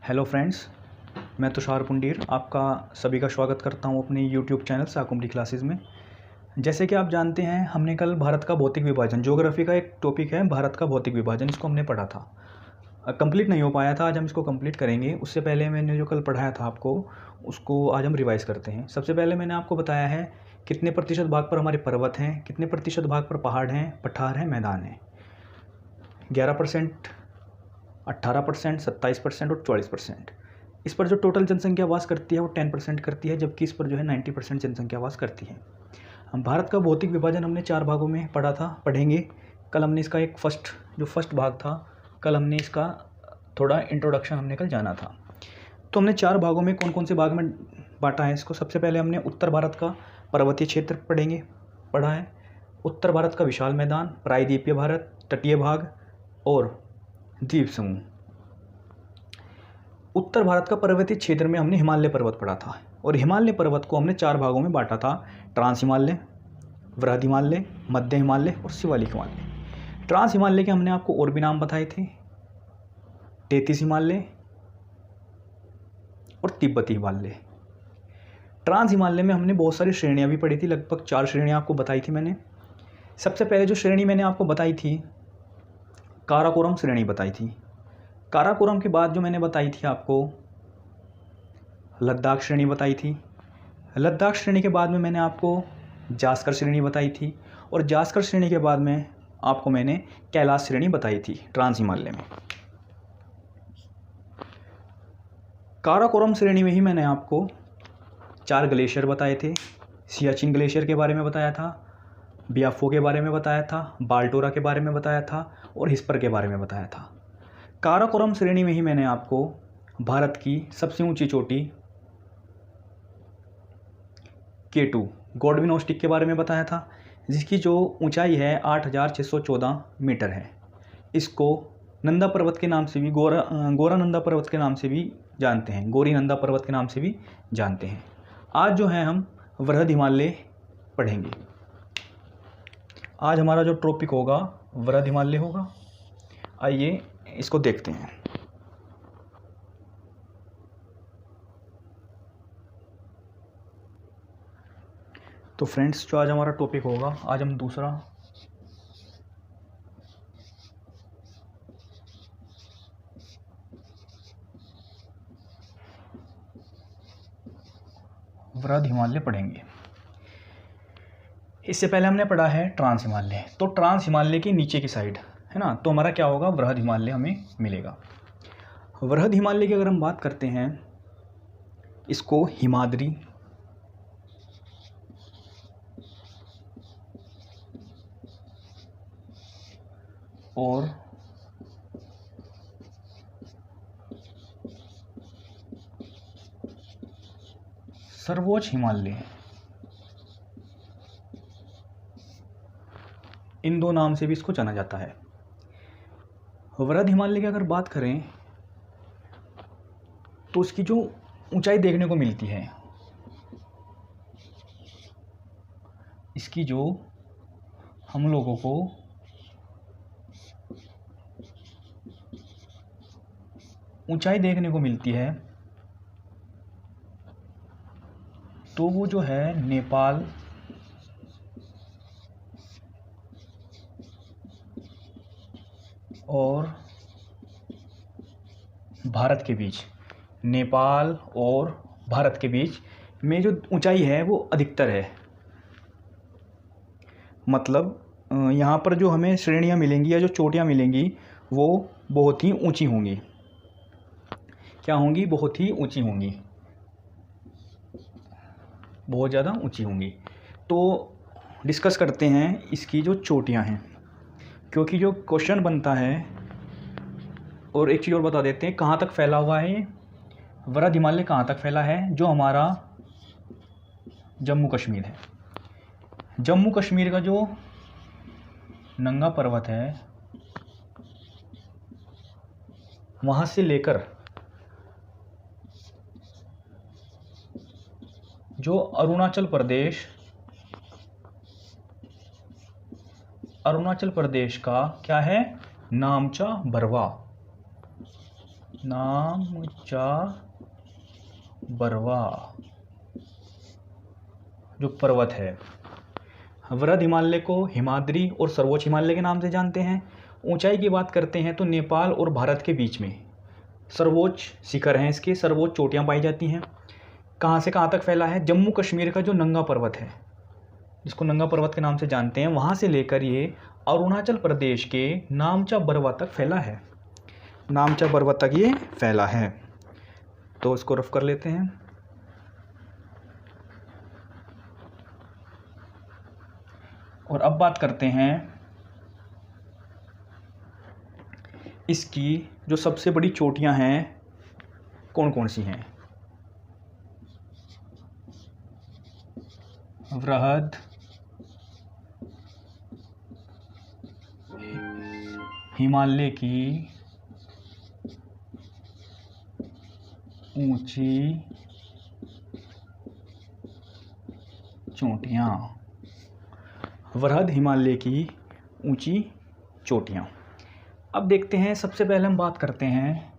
Hello friends, मैं तुषार पुंडीर आपका सभी का स्वागत करता हूं अपने यूट्यूब चैनल साकुमडी क्लासेस में। जैसे कि आप जानते हैं, हमने कल भारत का भौतिक विभाजन, ज्योग्राफी का एक टॉपिक है भारत का भौतिक विभाजन, इसको हमने पढ़ा था। कंप्लीट नहीं हो पाया था, आज हम इसको कंप्लीट करेंगे। उससे पहले मैंने जो कल पढ़ाया था आपको, उसको आज हम रिवाइज़ करते हैं। सबसे पहले मैंने आपको बताया है कितने प्रतिशत भाग पर हमारे पर्वत हैं, कितने प्रतिशत भाग पर पहाड़ हैं, पठार हैं, मैदान हैं। 11%, 18%, 27% और 44%। इस पर जो टोटल जनसंख्या वास करती है वो 10% करती है, जबकि इस पर जो है 90% जनसंख्या वास करती है। हम भारत का भौतिक विभाजन हमने 4 भागों में पढ़ा था, पढ़ेंगे। कल हमने इसका एक फर्स्ट भाग था, कल हमने इसका थोड़ा इंट्रोडक्शन हमने कल जाना था। तो हमने 4 भागों में कौन कौन से भाग में बांटा है इसको। सबसे पहले हमने उत्तर भारत का पर्वतीय क्षेत्र पढ़ा है। उत्तर भारत का विशाल मैदान, प्रायद्वीपीय भारत, तटीय भाग और द्वीप समूह। उत्तर भारत का पर्वतीय क्षेत्र में हमने हिमालय पर्वत पढ़ा था, और हिमालय पर्वत को हमने 4 भागों में बांटा था: ट्रांस हिमालय, वृहद हिमालय, मध्य हिमालय और शिवालिक हिमालय। ट्रांस हिमालय के हमने आपको और भी नाम बताए थे: 33 हिमालय और तिब्बती हिमालय। ट्रांस हिमालय में हमने बहुत सारी श्रेणियाँ भी पढ़ी थी, लगभग 4 श्रेणियाँ आपको बताई थी मैंने। सबसे पहले जो श्रेणी मैंने आपको बताई थी, काराकोरम श्रेणी बताई थी। काराकोरम के बाद जो मैंने बताई थी आपको, लद्दाख श्रेणी बताई थी। लद्दाख श्रेणी के बाद में मैंने आपको जास्कर श्रेणी बताई थी, और जास्कर श्रेणी के बाद में आपको मैंने कैलाश श्रेणी बताई थी ट्रांस हिमालय में। काराकोरम श्रेणी में ही मैंने आपको 4 ग्लेशियर बताए थे। सियाचिन ग्लेशियर के बारे में बताया था, बियाफो के बारे में बताया था, बाल्टोरा के बारे में बताया था और हिस्पर के बारे में बताया था। काराकोरम श्रेणी में ही मैंने आपको भारत की सबसे ऊंची चोटी K2 गॉडविन ऑस्टिक के बारे में बताया था, जिसकी जो ऊंचाई है 8614 मीटर है। इसको नंदा पर्वत के नाम से भी, गोरा नंदा पर्वत के नाम से भी जानते हैं, गोरी नंदा पर्वत के नाम से भी जानते हैं। आज जो है हम वृहद हिमालय पढ़ेंगे। आज हमारा जो टॉपिक होगा वृहद हिमालय होगा। आइए इसको देखते हैं। तो फ्रेंड्स, जो आज हमारा टॉपिक होगा, आज हम दूसरा वृहद हिमालय पढ़ेंगे। इससे पहले हमने पढ़ा है ट्रांस हिमालय। तो ट्रांस हिमालय की नीचे की साइड है ना, तो हमारा क्या होगा, वृहद हिमालय हमें मिलेगा। वृहद हिमालय की अगर हम बात करते हैं, इसको हिमाद्री, और सर्वोच्च हिमालय, इन 2 नाम से भी इसको जाना जाता है। वृहद हिमालय की अगर बात करें तो इसकी जो ऊंचाई देखने को मिलती है, इसकी जो हम लोगों को ऊंचाई देखने को मिलती है, तो वो जो है नेपाल और भारत के बीच, नेपाल और भारत के बीच में जो ऊंचाई है वो अधिकतर है। मतलब यहाँ पर जो हमें श्रेणियाँ मिलेंगी या जो चोटियाँ मिलेंगी वो बहुत ही ऊंची होंगी। क्या होंगी? बहुत ही ऊंची होंगी, बहुत ज़्यादा ऊंची होंगी। तो डिस्कस करते हैं इसकी जो चोटियाँ हैं, क्योंकि जो क्वेश्चन बनता है। और एक चीज़ और बता देते हैं, कहाँ तक फैला हुआ है ये वृहद हिमालय, कहाँ तक फैला है? जो हमारा जम्मू कश्मीर है, जम्मू कश्मीर का जो नंगा पर्वत है, वहाँ से लेकर जो अरुणाचल प्रदेश का क्या है, नामचा बरवा, नामचा बरवा जो पर्वत है। वृहद हिमालय को हिमाद्री और सर्वोच्च हिमालय के नाम से जानते हैं। ऊंचाई की बात करते हैं तो नेपाल और भारत के बीच में सर्वोच्च शिखर हैं, इसके सर्वोच्च चोटियां पाई जाती हैं। कहाँ से कहाँ तक फैला है? जम्मू कश्मीर का जो नंगा पर्वत है, जिसको नंगा पर्वत के नाम से जानते हैं, वहाँ से लेकर ये अरुणाचल प्रदेश के नामचा बरवा तक फैला है। नामचा बरवा तक ये फैला है। तो इसको रफ कर लेते हैं। और अब बात करते हैं इसकी जो सबसे बड़ी चोटियां हैं कौन कौन सी हैं। वृहद हिमालय की ऊंची चोटियां। वृहद हिमालय की ऊंची चोटियां। अब देखते हैं, सबसे पहले हम बात करते हैं,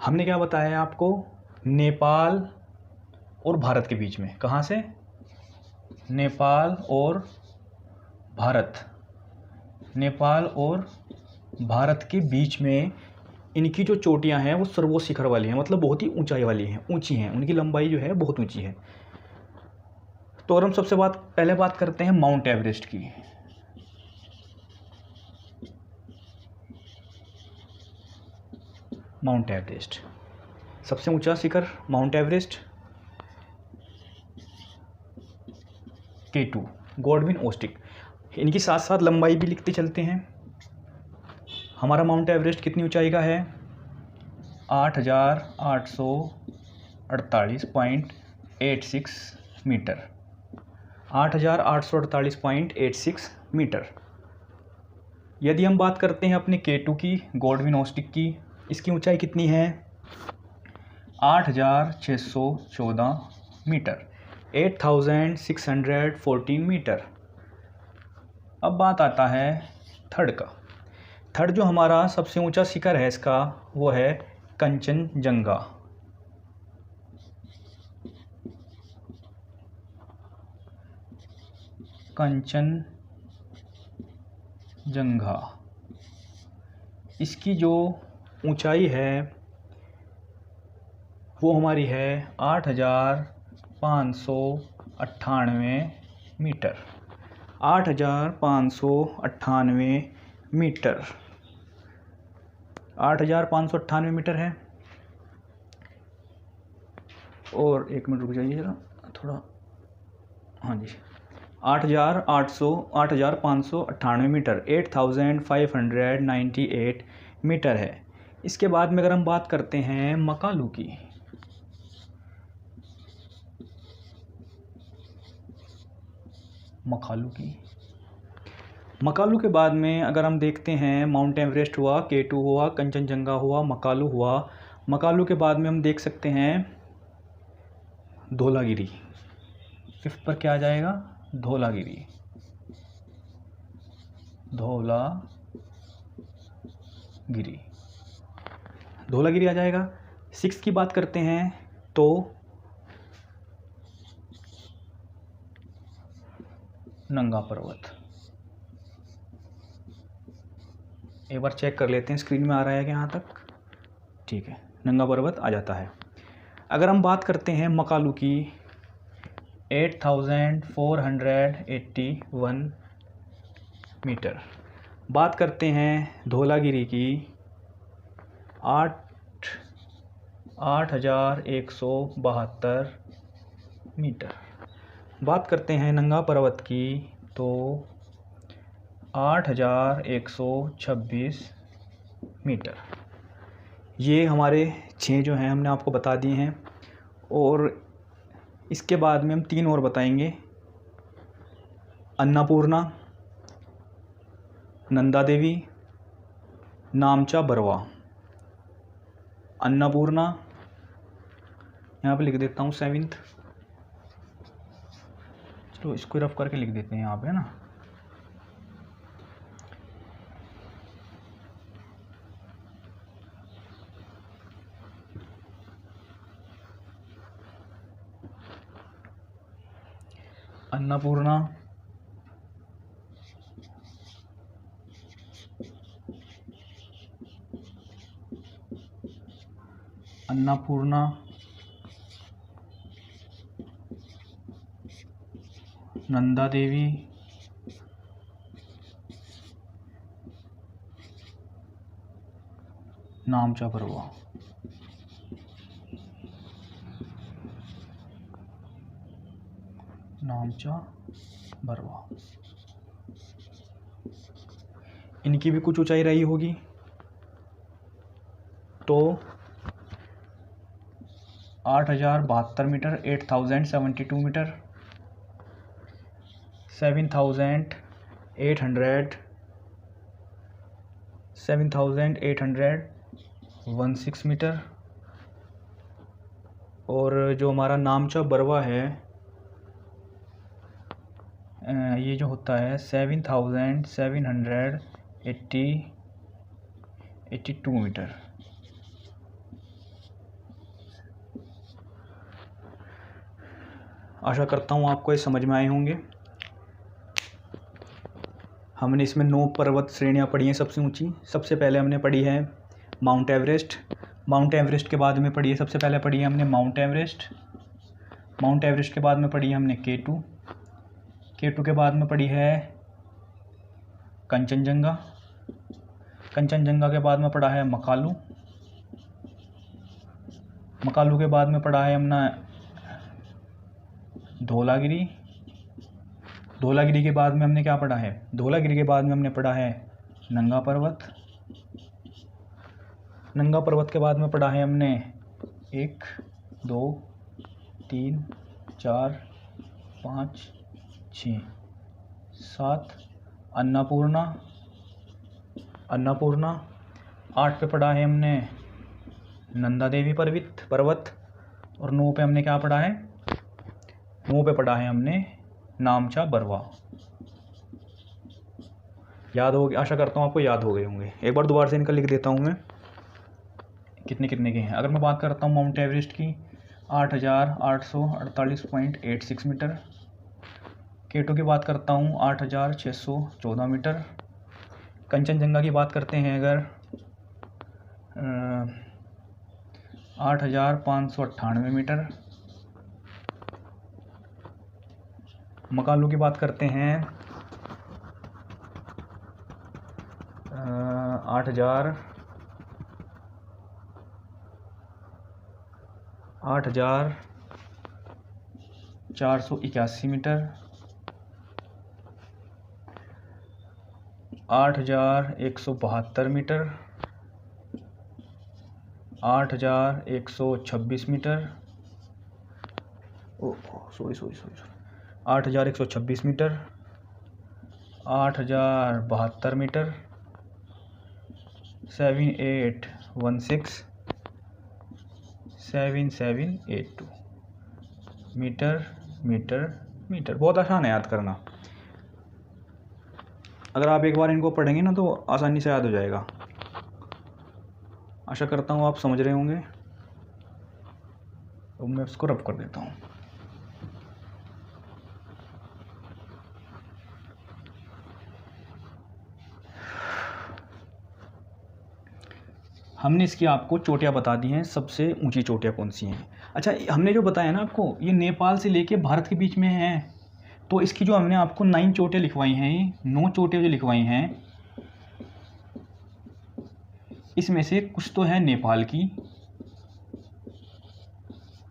हमने क्या बताया आपको, नेपाल और भारत के बीच में। कहाँ से? नेपाल और भारत। नेपाल और भारत के बीच में इनकी जो चोटियां हैं वो सर्वोच्च शिखर वाली हैं, मतलब बहुत ही ऊंचाई वाली हैं, ऊंची हैं, उनकी लंबाई जो है बहुत ऊंची है। तो और हम सबसे पहले बात करते हैं माउंट एवरेस्ट की। माउंट एवरेस्ट सबसे ऊंचा शिखर Mount Everest. K2 Godwin Austen. इनकी साथ साथ लंबाई भी लिखते चलते हैं। हमारा माउंट एवरेस्ट कितनी ऊंचाई का है? 8,848.86 मीटर। 8,848.86 मीटर। यदि हम बात करते हैं अपने K2 की, गॉडविन ऑस्टिक की, इसकी ऊंचाई कितनी है? 8,614 मीटर। 8,614 मीटर। अब बात आता है थर्ड का। थर्ड जो हमारा सबसे ऊंचा शिखर है इसका, वो है कंचनजंगा। कंचनजंगा। इसकी जो ऊंचाई है वो हमारी है 8,598 मीटर। 8,598 मीटर। 8,598 मीटर है। और एक मिनट रुक जाइए जरा थोड़ा। हाँ जी, 8,598 मीटर, 8,598 मीटर है। इसके बाद में अगर हम बात करते हैं मकालू की, मकालू के बाद में अगर हम देखते हैं, माउंट एवरेस्ट हुआ, K2 हुआ, कंचनजंगा हुआ, मकालू हुआ। मकालू के बाद में हम देख सकते हैं धौलागिरी। फिफ्थ पर क्या आ जाएगा? धौलागिरी। धौलागिरी आ जाएगा। सिक्स की बात करते हैं तो नंगा पर्वत। एक बार चेक कर लेते हैं स्क्रीन में आ रहा है कि यहाँ तक। ठीक है, नंगा पर्वत आ जाता है। अगर हम बात करते हैं मकालू की, 8,481 मीटर। बात करते हैं धौलागिरी की, 8,172 मीटर। बात करते हैं नंगा पर्वत की तो 8,126 मीटर। ये हमारे 6 जो हैं हमने आपको बता दिए हैं। और इसके बाद में हम 3 और बताएंगे, अन्नपूर्णा, नंदा देवी, नामचा बरवा। अन्नपूर्णा यहाँ पे लिख देता हूँ 7th। चलो इसको रफ करके लिख देते हैं यहाँ पे, है ना। अन्नपूर्णा, अन्नपूर्णा, नंदा देवी, नामचा बरवा। नामचा बरवा, इनकी भी कुछ ऊंचाई रही होगी। तो 8072 मीटर, 8072 मीटर, 7816 मीटर। और जो हमारा नामचा बरवा है ये जो होता है 7782 मीटर। आशा करता हूँ आपको ये समझ में आए होंगे। हमने इसमें 9 पर्वत श्रेणियाँ पढ़ी हैं सबसे ऊंची। सबसे पहले हमने पढ़ी है माउंट एवरेस्ट। माउंट एवरेस्ट के बाद में पढ़ी है, सबसे पहले पढ़ी है हमने माउंट एवरेस्ट। माउंट एवरेस्ट के बाद में पढ़ी है हमने K2। K2 के बाद में पढ़ी है कंचनजंगा। कंचनजंगा के बाद में पढ़ा है मकालू। मकालू के बाद में पढ़ा है हमने धौलागिरी। धौलागिरी के बाद में हमने क्या पढ़ा है? धौलागिरी के बाद में हमने पढ़ा है नंगा पर्वत। नंगा पर्वत के बाद में पढ़ा है हमने 1 2 3 4 5 6 7 अन्नपूर्णा। अन्नपूर्णा 8 पे पढ़ा है हमने नंदा देवी पर्वत। और 9 पे हमने क्या पढ़ा है? 9 पे पढ़ा है हमने नामचा बरवा। याद हो गया? आशा करता हूँ आपको याद हो गए होंगे। एक बार दोबारा से इनका लिख देता हूँ मैं कितने कितने के हैं। अगर मैं बात करता हूँ माउंट एवरेस्ट की 8848.86 मीटर। K2 की बात करता हूँ 8614 मीटर। कंचनजंगा की बात करते हैं अगर 8598 मीटर। मकालू की बात करते हैं 8481 metre. 8172 metre. 8126 metre. 8126 metre. 8072 metre. 7816 7782 metre metre metre. बहुत आसान है याद करना। अगर आप एक बार इनको पढ़ेंगे ना तो आसानी से याद हो जाएगा। आशा करता हूँ आप समझ रहे होंगे। तो मैं इसको रब कर देता हूँ। हमने इसकी आपको चोटियाँ बता दी हैं, सबसे ऊंची चोटियाँ कौन सी हैं। अच्छा, हमने जो बताया ना आपको, ये नेपाल से लेके भारत के बीच में है। तो इसकी जो हमने आपको 9 चोटियाँ लिखवाई हैं, ये 9 चोटियाँ जो लिखवाई हैं, इसमें से कुछ तो है नेपाल की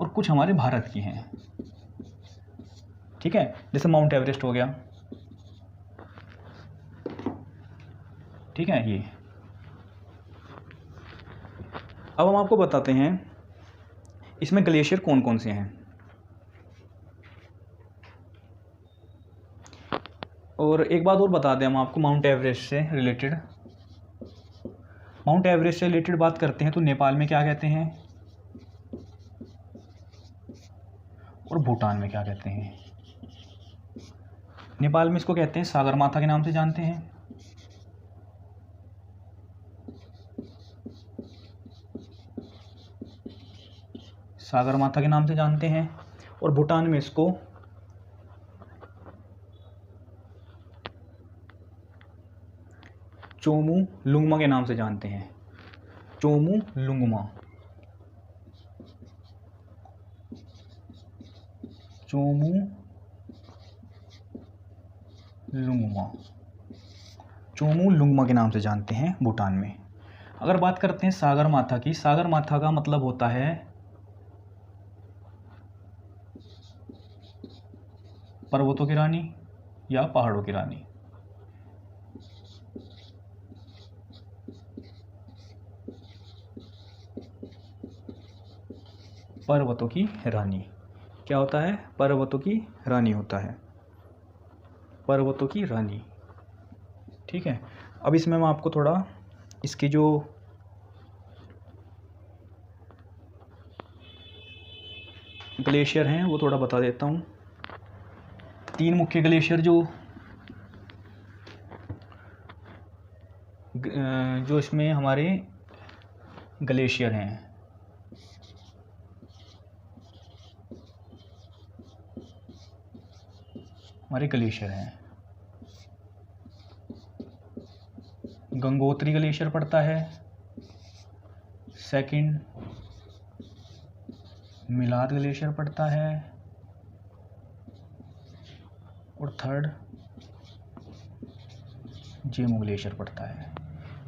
और कुछ हमारे भारत की हैं। ठीक है, जैसे माउंट एवरेस्ट हो गया। ठीक है, ये अब हम आपको बताते हैं इसमें ग्लेशियर कौन कौन से हैं। और एक बात और बता दें हम आपको माउंट एवरेस्ट से रिलेटेड। माउंट एवरेस्ट से रिलेटेड बात करते हैं तो नेपाल में क्या कहते हैं और भूटान में क्या कहते हैं। नेपाल में इसको कहते हैं सागरमाथा के नाम से जानते हैं। सागरमाथा के नाम से जानते हैं। और भूटान में इसको चोमू लुंगमा के नाम से जानते हैं। चोमू लुंगमा, चोमू लुंगमा, चोमू लुंगमा के नाम से जानते हैं भूटान में। अगर बात करते हैं सागर माथा की, सागर माथा का मतलब होता है पर्वतों की रानी या पहाड़ों की रानी। पर्वतों की रानी क्या होता है? पर्वतों की रानी होता है, पर्वतों की रानी। ठीक है, अब इसमें मैं आपको थोड़ा इसकी जो ग्लेशियर हैं वो थोड़ा बता देता हूँ। 3 मुख्य ग्लेशियर जो इसमें हमारे ग्लेशियर हैं, गंगोत्री ग्लेशियर पड़ता है, सेकंड मिलाद ग्लेशियर पड़ता है, और थर्ड जेमू ग्लेशियर पड़ता है।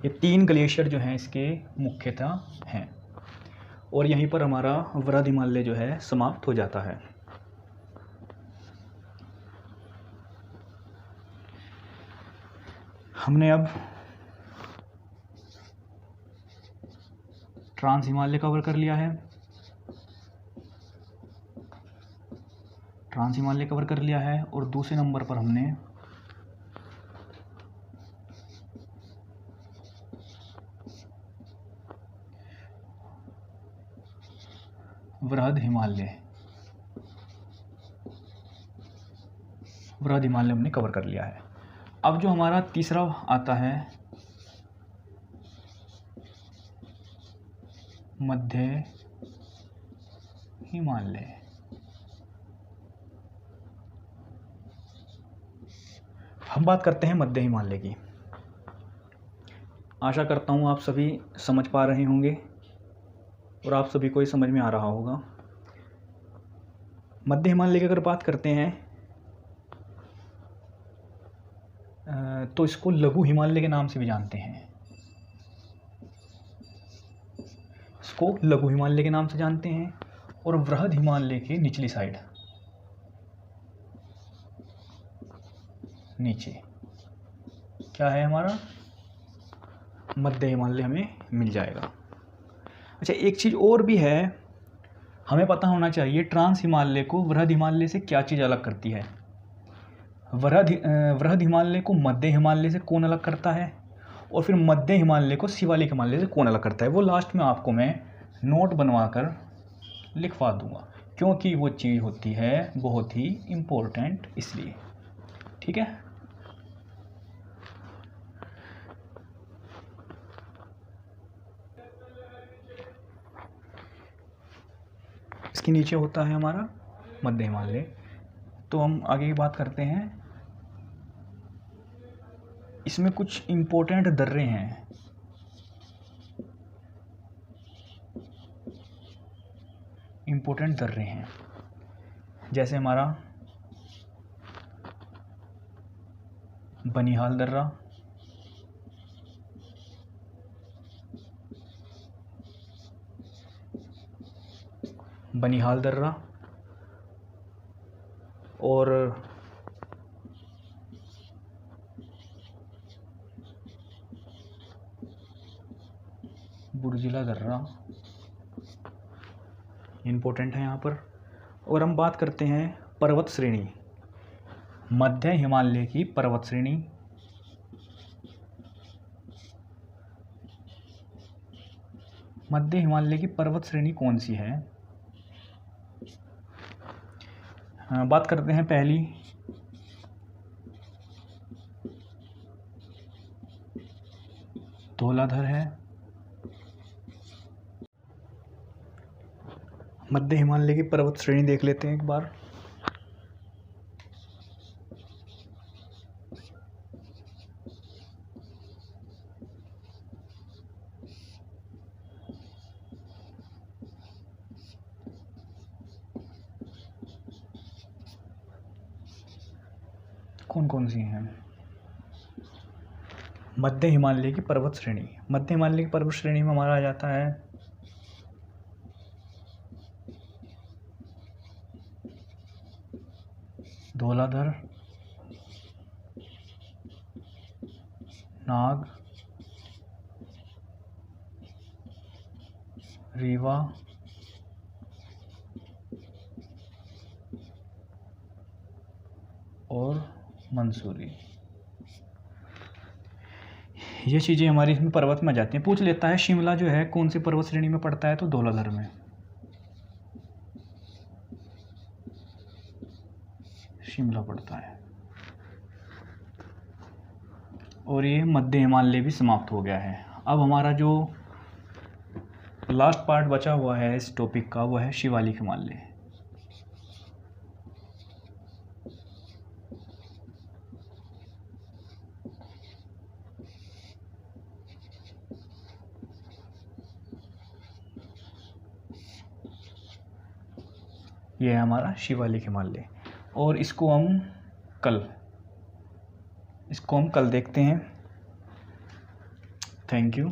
ये 3 ग्लेशियर जो हैं इसके मुख्यतः हैं, और यहीं पर हमारा वृहद हिमालय जो है समाप्त हो जाता है। हमने अब ट्रांस हिमालय कवर कर लिया है, ट्रांस हिमालय कवर कर लिया है, और दूसरे नंबर पर हमने वृहद हिमालय हमने कवर कर लिया है। अब जो हमारा तीसरा आता है मध्य हिमालय। हम बात करते हैं मध्य हिमालय की। आशा करता हूँ आप सभी समझ पा रहे होंगे और आप सभी को ये समझ में आ रहा होगा। मध्य हिमालय की अगर बात करते हैं तो इसको लघु हिमालय के नाम से भी जानते हैं, इसको लघु हिमालय के नाम से जानते हैं। और वृहद हिमालय के निचली साइड, नीचे क्या है हमारा? मध्य हिमालय हमें मिल जाएगा। अच्छा, एक चीज़ और भी है हमें पता होना चाहिए, ट्रांस हिमालय को वृहद हिमालय से क्या चीज़ अलग करती है? वृहद हिमालय को मध्य हिमालय से कौन अलग करता है, और फिर मध्य हिमालय को शिवालिक हिमालय से कौन अलग करता है? वो लास्ट में आपको मैं नोट बनवा कर लिखवा दूंगा, क्योंकि वो चीज़ होती है बहुत ही इम्पोर्टेंट, इसलिए। ठीक है, इसके नीचे होता है हमारा मध्य हिमालय। तो हम आगे की बात करते हैं। इसमें कुछ इम्पोर्टेंट दर्रे हैं, जैसे हमारा बनिहाल दर्रा, और बुर्जिला दर्रा इम्पोर्टेंट है यहाँ पर। और हम बात करते हैं पर्वत श्रेणी, मध्य हिमालय की पर्वत श्रेणी। मध्य हिमालय की पर्वत श्रेणी कौन सी है? बात करते हैं पहली धौलाधर है। मध्य हिमालय की पर्वत श्रेणी देख लेते हैं एक बार। कौन कौन सी हैं? मध्य हिमालय की पर्वत श्रेणी, मध्य हिमालय की पर्वत श्रेणी में हमारा आ जाता है धौलाधर, नाग, रीवा, और मंसूरी। ये चीज़ें हमारी इसमें पर्वत में आ जाती हैं। पूछ लेता है शिमला जो है कौन सी पर्वत श्रेणी में पड़ता है, तो धौलाधर में। शिमला पड़ता है। और ये मध्य हिमालय भी समाप्त हो गया है। अब हमारा जो लास्ट पार्ट बचा हुआ है इस टॉपिक का वो है शिवालिक हिमालय। ये है हमारा शिवालिक हिमालय, और इसको हम कल देखते हैं। Thank you.